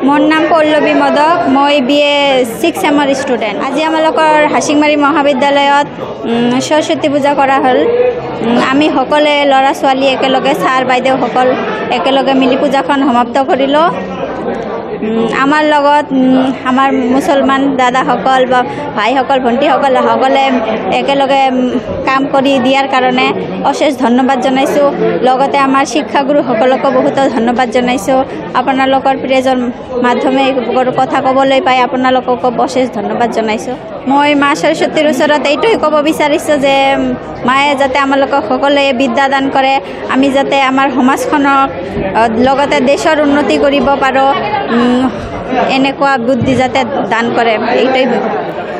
मोर नाम पल्लवी मदक मैं BA 6 सेমৰ student. आज आमालोकर हासिंगमारी महाविद्यालयत सरस्वती पूजा करा हल। आमी सकले लरा छाली एकेलगे सार बाइदेउ सकल एकेलगे मिली पूजाखन समाप्त करिलो। आमार लगत आमार मुसलमान दादा सकल बा भाई सकल भंटी सकल सकले एकेलगे काम करि दियार कारणे अशेष धन्यवाद जनाइছো। लगते आमार शिक्षागुरु सकलको बहुत धन्यवाद जनाइছো। आपनालोकर प्रेजर माध्यमे कथा कबलै पाई आपनालोकको अशेष धन्यवाद जनाइছো। मैं माँ सरस्वतीर ओसरत एइटोই कब विचारिছো जे माये जाते आमालोকক सकले विद्यादान करे, आमी जाते आमार समाजखनक लगते देशर उन्नति करिब पारो এনেকুৱা বুদ্ধি যাতে দান কৰে। এইটাই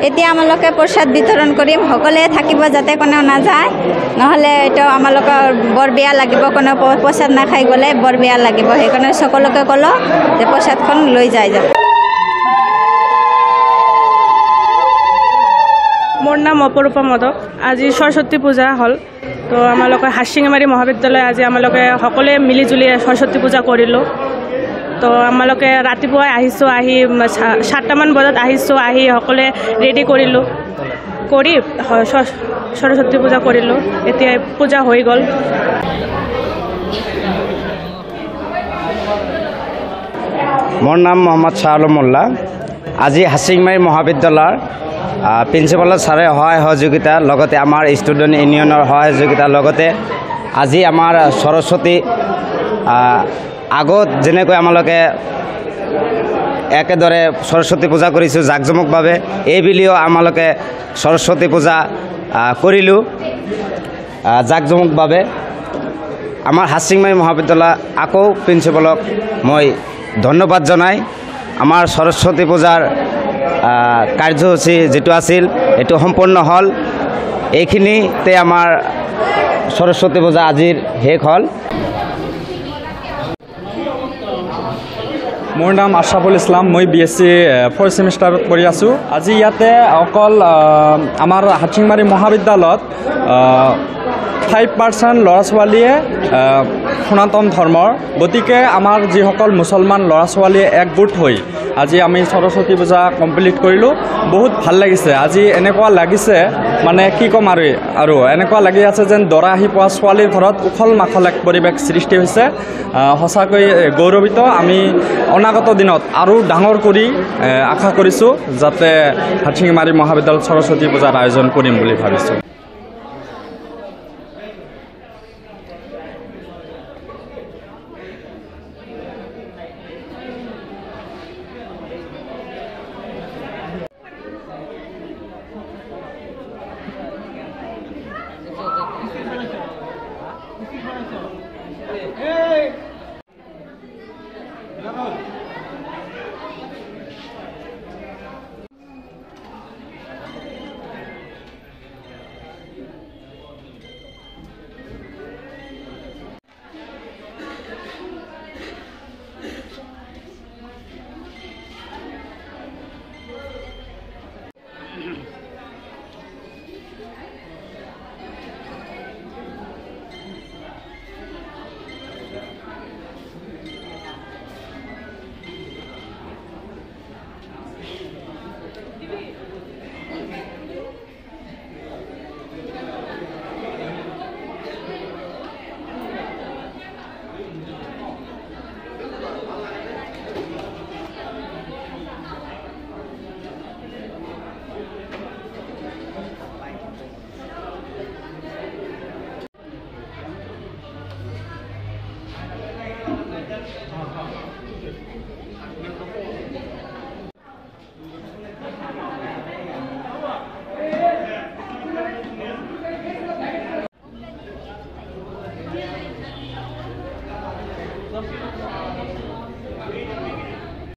এতিয়া আমালোকে প্ৰসাদ বিতৰণ কৰিম, সকলোৱে থাকিব যাতে কোনেও নাযায়, নহ'লে এইটো আমালোকৰ বৰ বেয়া লাগিব। কোনেও প্ৰসাদ নাখাই গ'লে বৰ বেয়া লাগিব, সেইকাৰণে সকলোকে ক'লো যে প্ৰসাদখন লৈ যায় যাতে। मोर नाम अपरूपा मदक। आज सरस्वती पूजा हल, तो आमालोके हासिंगमारी महाविद्यालय आज आमालोके सकले मिली जुली सरस्वती पूजा करिलो। तो आमालोके रातिपुवाई आहिছোঁ, आहि 7টামান বজাত आहिছোঁ, आहि सकले रेडी करिलो, करि सरस्वती पूजा करिलो। এতিয়া पूजा হৈ गल। मोर नाम मोहम्मद शाह आलम मोल्ला। आज हासिंगमारी महाविद्यालयर प्रिन्सिपाल सारे सहाय सहयोगिता लगते आमार स्टूडेंट इउनियनर सहाय सहयोगिता लगते आज आमार सरस्वती আগত যেনেকৈ আমালোকে একেদৰে সৰস্বতী পূজা কৰিছোঁ জাকজমকভাৱে, এইবুলিও আমালোকে সৰস্বতী পূজা কৰিলোঁ জাকজমকভাৱে। আমাৰ হাচিংমাৰী মহাবিদ্যালয় আকৌ প্ৰিন্সিপালক মই ধন্যবাদ জনাই আমাৰ সৰস্বতী পূজাৰ কাৰ্যসূচী যেটো আছিল এটো সম্পূৰ্ণ হ'ল। এইখিনিতে আমাৰ সৰস্বতী পূজা আজিৰ শেষ হ'ল। मोर नाम आशराफुल इस्लाम, मैं BSc 4 सेमिस्टार पढ़ी आसो। आज इते अकल आमार हासिंगमारी महाविद्यालयत 5% लरा छालिए सनातन धर्मर, गतिके आमार जिसकल मुसलमान लरा छालिए एकगोट हई आज आमी सरस्वती पूजा कमप्लीट करिलो। बहुत ভাল লাগিছে। आज এনেকুৱা লাগিছে মানে কি কম আৰু এনেকুৱা লাগি আছে যেন দৰা আহি পোৱা ছোৱালীৰ ঘৰত উখল মাখল এক পৰিৱেশ সৃষ্টি হৈছে। সঁচাকৈ গৌৰৱিত। আমি অনাগত দিনত আৰু ডাঙৰ কৰি আশা কৰিছোঁ যাতে হাচিংমাৰী মহাবিদ্যালয়ত সৰস্বতী পূজাৰ আয়োজন কৰিম বুলি ভাবিছোঁ।